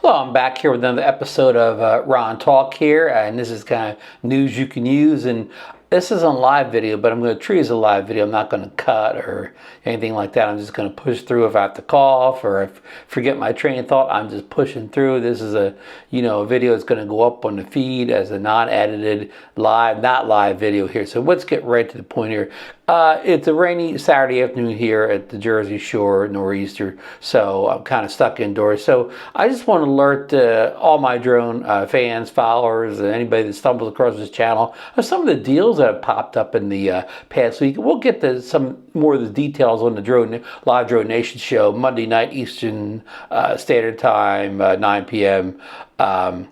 Hello, I'm back here with another episode of Ron Talk here, and this is kind of news you can use. And this is a live video, but I'm going to treat it as a live video. I'm not going to cut or anything like that. I'm just going to push through if I have to cough or if forget my train of thought. I'm just pushing through. This is a video that's going to go up on the feed as a non-edited live, not live video here. So let's get right to the point here. It's a rainy Saturday afternoon here at the Jersey Shore, nor'easter, so I'm kind of stuck indoors. So I just want to alert all my drone fans, followers, and anybody that stumbles across this channel of some of the deals that have popped up in the past week. We'll get to some more of the details on the Live Drone Nation show, Monday night Eastern Standard Time, 9 p.m. Drone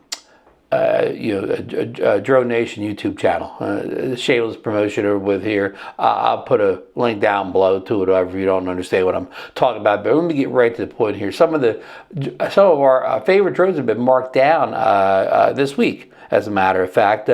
Nation YouTube channel. Shameless promotion over with here. I'll put a link down below to it if you don't understand what I'm talking about. But let me get right to the point here. Some of our favorite drones have been marked down this week, as a matter of fact.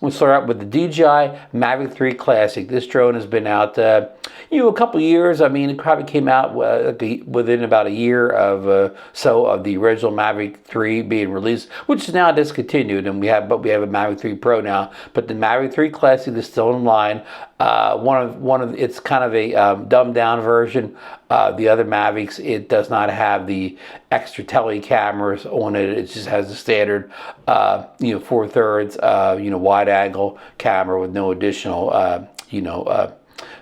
We'll start out with the DJI Mavic 3 Classic. This drone has been out, a couple years. I mean, it probably came out within about a year of the original Mavic 3 being released, which is now discontinued, and we have a Mavic 3 Pro now. But the Mavic 3 Classic is still in line. It's kind of a dumbed down version. The other Mavics, it does not have the extra tele cameras on it. It just has the standard, 4/3, wide angle camera with no additional,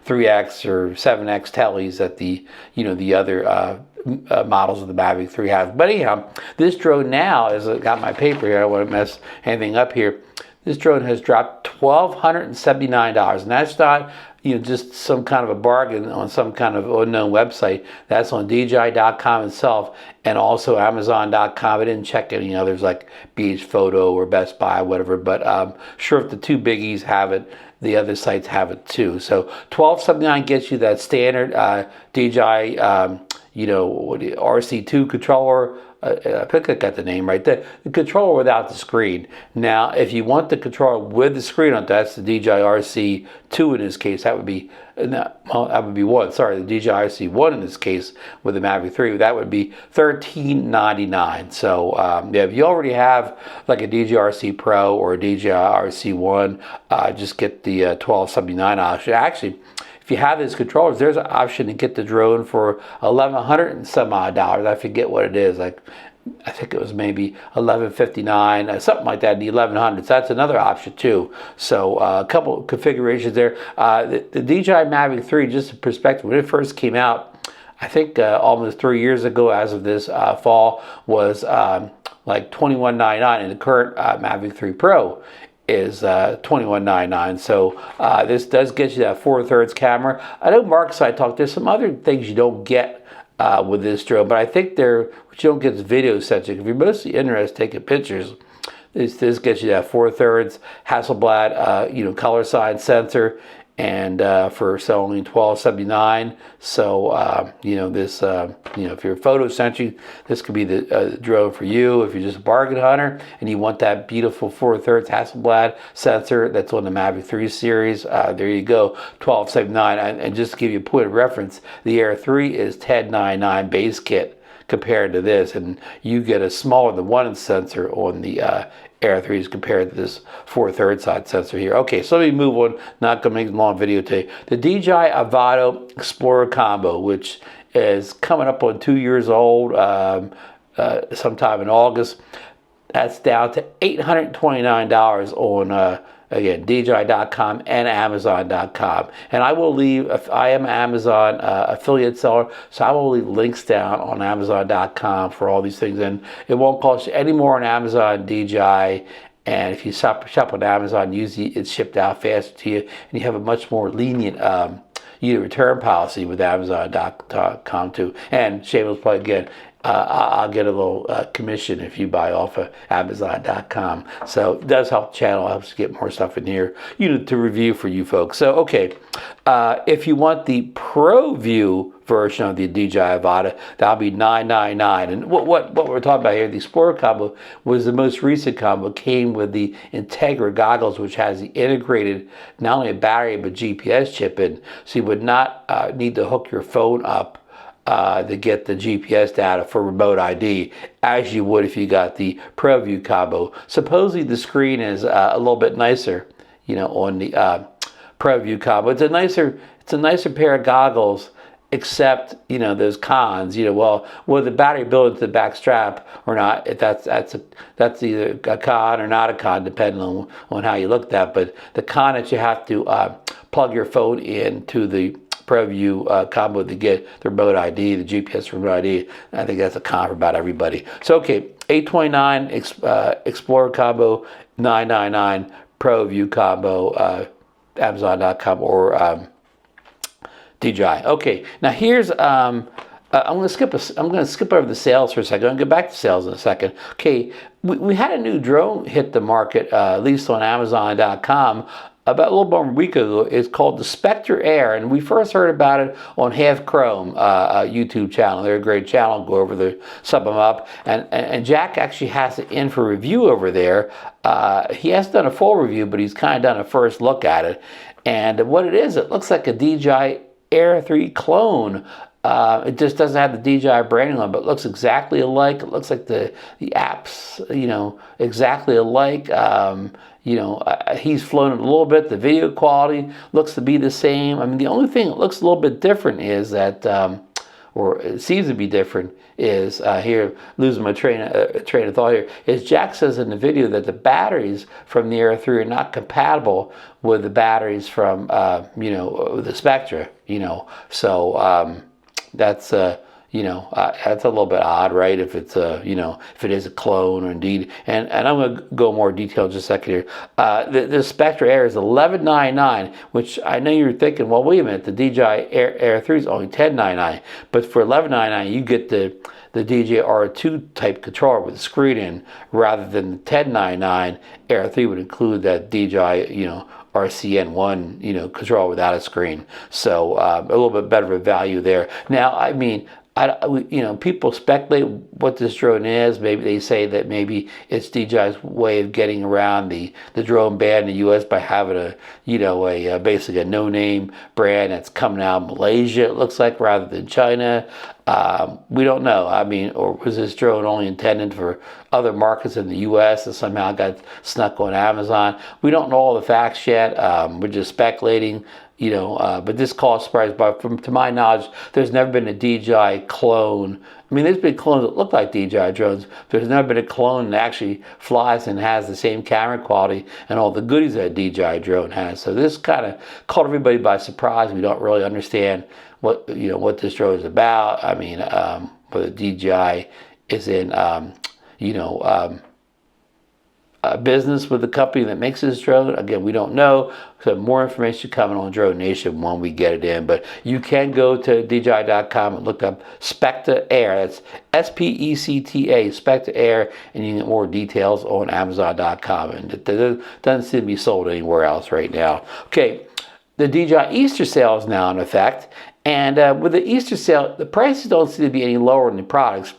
3x or 7x teles that the other models of the Mavic 3 have. But anyhow, this drone now got my paper here. I don't want to mess anything up here. This drone has dropped $1,279, and that's not just some kind of a bargain on some kind of unknown website. That's on DJI.com itself and also Amazon.com. I didn't check any others like Beach Photo or Best Buy, whatever. But sure, if the two biggies have it, the other sites have it too. So $1,279 gets you that standard DJI, RC2 controller. I think I got the name right there. The controller without the screen. Now, if you want the controller with the screen on, that's the DJI RC2 in this case. That would be one. Sorry, the DJI RC1 in this case with the Mavic 3. That would be $1,399. So if you already have like a DJI RC Pro or a DJI RC1, just get the $1,279 option. Actually, if you have these controllers, there's an option to get the drone for $1,100 and some odd dollars. I forget what it is. I think it was maybe $1,159, something like that, the $1,100. So that's another option too. So a couple of configurations there. The DJI Mavic 3, just in perspective, when it first came out, I think almost 3 years ago, as of this fall, was like $2,199, and the current Mavic 3 Pro is $2,199. So this does get you that 4/3 camera. I know Mark's I talked. There's some other things you don't get with this drone, but I think what you don't get is video sensing. If you're mostly interested in taking pictures, this gets you that 4/3 Hasselblad, color sign sensor, and for only $1,279. So if you're photo centric, this could be the drone for you. If you're just a bargain hunter and you want that beautiful 4/3 Hasselblad sensor that's on the Mavic 3 series, there you go, $1,279. And just to give you a point of reference, the Air 3 is $1,099 base kit compared to this, and you get a smaller than 1-inch sensor on the Air 3s compared to this 4/3 side sensor here. Okay, so let me move on. Not going to make a long video today. The DJI Avata Explorer Combo, which is coming up on 2 years old, sometime in August. That's down to $829 on again, DJI.com and Amazon.com. And I will leave, if I am an Amazon affiliate seller, so I will leave links down on Amazon.com for all these things. And it won't cost you any more on Amazon DJI. And if you shop on Amazon, usually it's shipped out faster to you. And you have a much more lenient return policy with Amazon.com too. And shameless plug again, I'll get a little commission if you buy off of Amazon.com. So it does help the channel, helps get more stuff in here, to review for you folks. So, okay, if you want the Pro View version of the DJI Avata, that'll be $999. And what we're talking about here, the Explorer combo was the most recent combo. Came with the Integra goggles, which has the integrated not only a battery but GPS chip in, so you would not need to hook your phone up to get the GPS data for remote ID, as you would if you got the ProView combo. Supposedly the screen is a little bit nicer, on the ProView combo. It's a nicer pair of goggles, except those cons. Well, the battery built into the back strap or not? That's either a con or not a con, depending on how you look at that. But the con that you have to plug your phone into the ProView combo to get the remote ID, the GPS remote ID. I think that's a con for about everybody. So okay, $829 Explorer combo, $999 ProView combo, Amazon.com or DJI. Okay, now here's I'm going to skip over the sales for a second. I'm going to get back to sales in a second. Okay, we had a new drone hit the market, at least on Amazon.com, about a little more than a week ago. It's called the Specta Air, and we first heard about it on Half Chrome YouTube channel. They're a great channel. Go over there, sub them up, and Jack actually has it in for review over there. He hasn't done a full review, but he's kind of done a first look at it. And what it is, it looks like a DJI Air 3 clone. It just doesn't have the DJI branding on, but it looks exactly alike. It looks like the apps, exactly alike. He's flown it a little bit. The video quality looks to be the same. I mean, the only thing that looks a little bit different is that, or it seems to be different, is here, losing my train of thought here, is Jack says in the video that the batteries from the Air 3 are not compatible with the batteries from, the Spectra, So that's, that's a little bit odd, right? If it's if it is a clone or indeed, and I'm going to go more detail in just a second here. The Specta Air is $11.99, which I know you're thinking, well, wait a minute, the DJI Air 3 is only $10.99, but for $11.99 you get the DJI R2 type controller with the screen in, rather than the $10.99 Air 3 would include that DJI, RCN1, control without a screen. So a little bit better of a value there. Now, I mean, people speculate what this drone is. Maybe they say that maybe it's DJI's way of getting around the drone ban in the U.S. by having a basically a no-name brand that's coming out of Malaysia, it looks like, rather than China. We don't know. I mean, or was this drone only intended for other markets in the U.S. and somehow got snuck on Amazon? We don't know all the facts yet. We're just speculating. But this caught surprise. But to my knowledge, there's never been a DJI clone. I mean, there's been clones that look like DJI drones, but there's never been a clone that actually flies and has the same camera quality and all the goodies that a DJI drone has. So this kind of caught everybody by surprise. We don't really understand what this drone is about. I mean, whether DJI is in business with the company that makes this drone. Again, we don't know. So more information coming on Drone Nation when we get it in. But you can go to DJI.com and look up Specta Air. That's SPECTA, Specta Air, and you can get more details on Amazon.com. And it doesn't seem to be sold anywhere else right now. Okay, the DJI Easter Sale is now in effect. And with the Easter Sale, the prices don't seem to be any lower than the products,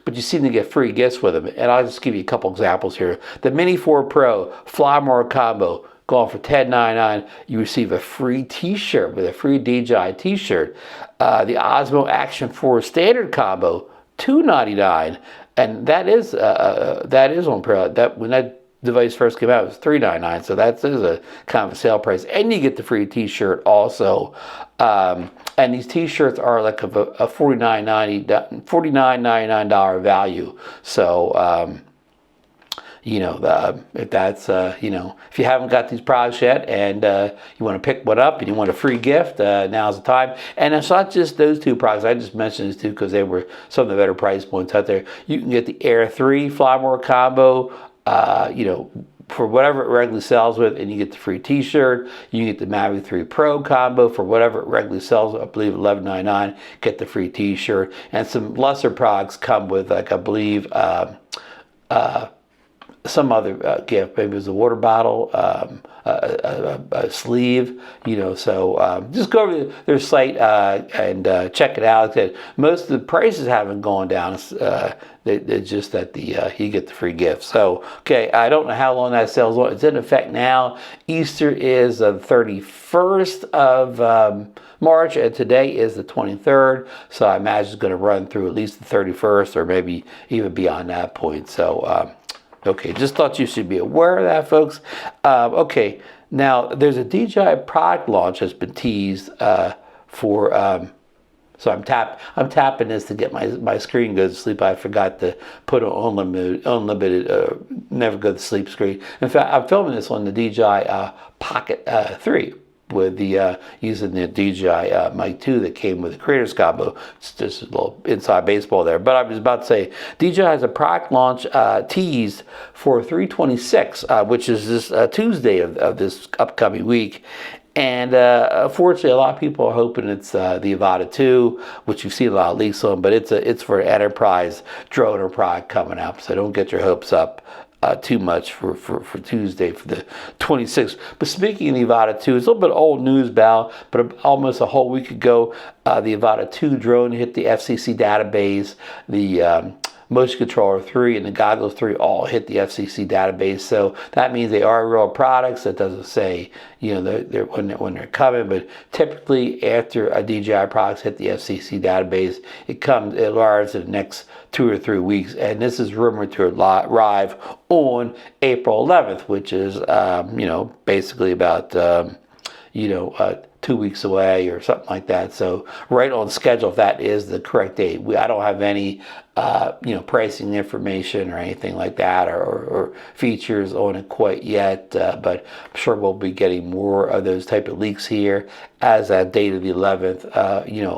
but you seem to get free gifts with them. And I'll just give you a couple examples here. The Mini 4 Pro Fly More Combo going for $10.99. You receive a free t-shirt with a free DJI t-shirt. The Osmo Action 4 Standard Combo, $2.99. And that is on Pro. When that device first came out, it was $3.99. So that is a kind of a sale price. And you get the free t-shirt also. And these t-shirts are like a $49.99 value. So, if that's, if you haven't got these products yet and you want to pick one up and you want a free gift, now's the time. And it's not just those two products. I just mentioned these two because they were some of the better price points out there. You can get the Air 3 Fly More Combo, for whatever it regularly sells with, and you get the free t-shirt. You get the Mavic 3 Pro combo for whatever it regularly sells with, I believe $11.99, get the free t-shirt. And some lesser products come with, like, I believe, some other gift. Maybe it was a water bottle, a sleeve, So just go over their site and check it out. Most of the prices haven't gone down. It's just that you get the free gift. So, okay, I don't know how long that sale's on. It's in effect now. Easter is the 31st of March, and today is the 23rd. So I imagine it's going to run through at least the 31st, or maybe even beyond that point. So, okay, just thought you should be aware of that, folks. Okay, now there's a DJI product launch that's been teased for. So I'm tapping this to get my screen go to sleep. I forgot to put on unlimited never go to sleep screen. In fact, I'm filming this on the DJI Pocket 3 with the using the DJI Mic 2 that came with the Creators Combo. It's just a little inside baseball there. But I was about to say, DJI has a product launch teased for 3/26, which is this Tuesday of this upcoming week. And unfortunately, a lot of people are hoping it's the Avata 2, which you've seen a lot of leaks on, but it's for an enterprise drone or product coming up. So don't get your hopes up too much for Tuesday, for the 26th. But speaking of the Avata 2, it's a little bit old news, Bal, but almost a whole week ago, the Avata 2 drone hit the FCC database. The Motion Controller 3 and the Goggles 3 all hit the FCC database, so that means they are real products. That doesn't say, they're when they're coming, but typically after a DJI products hit the FCC database, it arrives in the next 2 or 3 weeks, and this is rumored to arrive on April 11th, which is basically about 2 weeks away or something like that. So right on schedule, if that is the correct date. I don't have any pricing information or anything like that, or features on it quite yet, but I'm sure we'll be getting more of those type of leaks here as that date of the 11th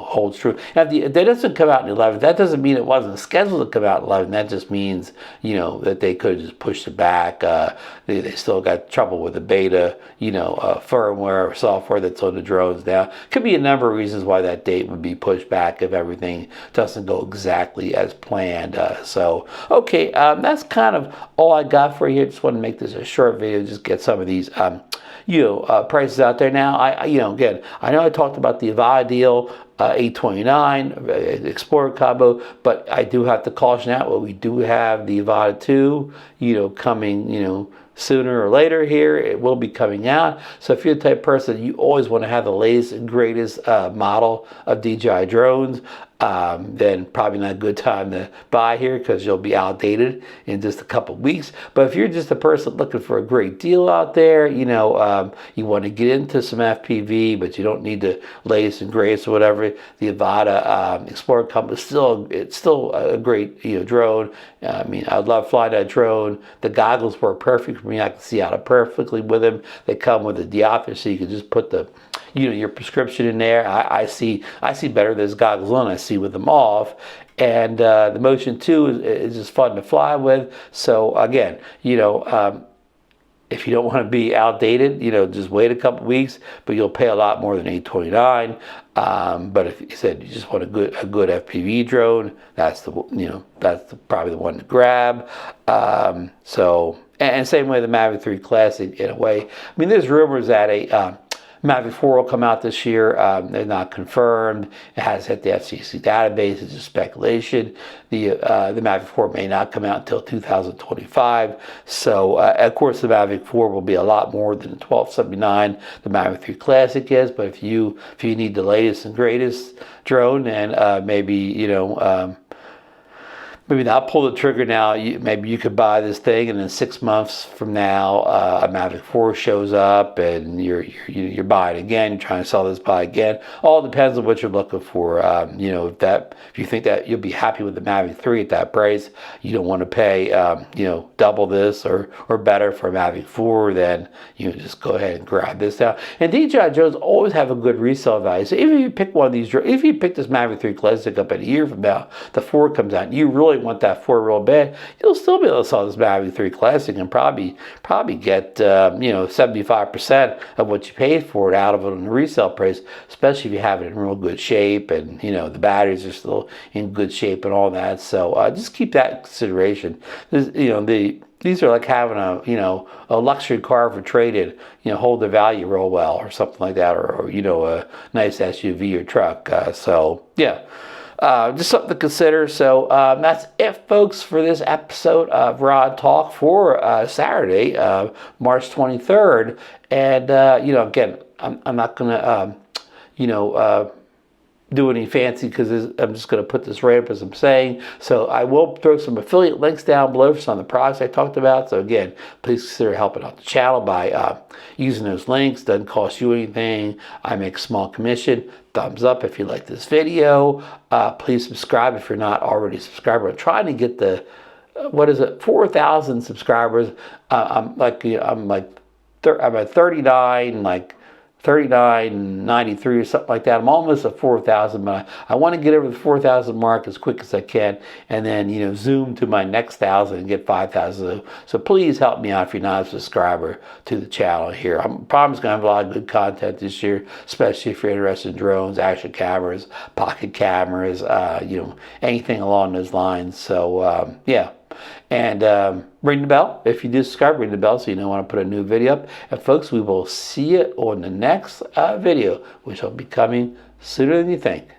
holds true. Now, if that doesn't come out in the 11th, that doesn't mean it wasn't scheduled to come out in 11th. That just means that they could just push it back. They still got trouble with the beta firmware or software that's on the drones now. Could be a number of reasons why that date would be pushed back if everything doesn't go exactly as planned. Okay, that's kind of all I got for you. Just want to make this a short video, just get some of these prices out there. Now, again, I know I talked about the Avata deal, $829 Explorer combo, but I do have to caution out. Well, we do have the Avata 2, coming, sooner or later here. It will be coming out. So if you're the type of person, you always want to have the latest and greatest model of DJI drones, then probably not a good time to buy here, because you'll be outdated in just a couple weeks. But if you're just a person looking for a great deal out there, you want to get into some FPV, but you don't need the latest and greatest or whatever, the Avata Explorer Combo is still a great drone. I love flying that drone. The goggles work perfect for me. I can see out it perfectly with them. They come with a diopter, so you can just put the your prescription in there. I see better with those goggles on. I see with them off. And the Motion 2 is just fun to fly with. So again, if you don't want to be outdated, just wait a couple weeks, but you'll pay a lot more than $829. But if you said you just want a good FPV drone, that's probably the one to grab. And same way the Mavic 3 Classic in a way. There's rumors that a Mavic 4 will come out this year. They're not confirmed. It has hit the FCC database. It's just speculation. The Mavic 4 may not come out until 2025. So, of course, the Mavic 4 will be a lot more than the $1,279 the Mavic 3 Classic is. But if you need the latest and greatest drone, and maybe maybe not pull the trigger now. Maybe you could buy this thing, and then 6 months from now, a Mavic 4 shows up, and you're buying again. You're trying to sell this, buy again. All depends on what you're looking for. If you think that you'll be happy with the Mavic 3 at that price, you don't want to pay double this or better for a Mavic 4. Then just go ahead and grab this now. And DJI drones always have a good resale value. So even if you pick one of these drones, if you pick this Mavic 3 Classic up in a year from now, the 4 comes out, you really want that 4-wheel bed, you'll still be able to sell this Mavic 3 Classic and probably get 75% of what you paid for it out of it on the resale price, especially if you have it in real good shape and the batteries are still in good shape and all that. So just keep that in consideration. These are like having a luxury car for trade-in, hold the value real well or something like that, or a nice SUV or truck. So yeah, just something to consider. So that's it, folks, for this episode of Rod Talk for Saturday, March 23rd. And again, I'm not gonna do any fancy because I'm just going to put this right up as I'm saying. So I will throw some affiliate links down below for some of the products I talked about. So again, please consider helping out the channel by using those links. Doesn't cost you anything. I make a small commission. Thumbs up if you like this video. Please subscribe if you're not already subscribed. I'm trying to get the 4,000 subscribers. I'm at 39.93 or something like that. I'm almost at 4,000, but I want to get over the 4,000 mark as quick as I can, and then zoom to my next 1,000 and get 5,000. So please help me out if you're not a subscriber to the channel here. I'm probably going to have a lot of good content this year, especially if you're interested in drones, action cameras, pocket cameras, anything along those lines. So yeah. And ring the bell. If you do subscribe, ring the bell so you know when I put a new video up. And folks, we will see you on the next video, which will be coming sooner than you think.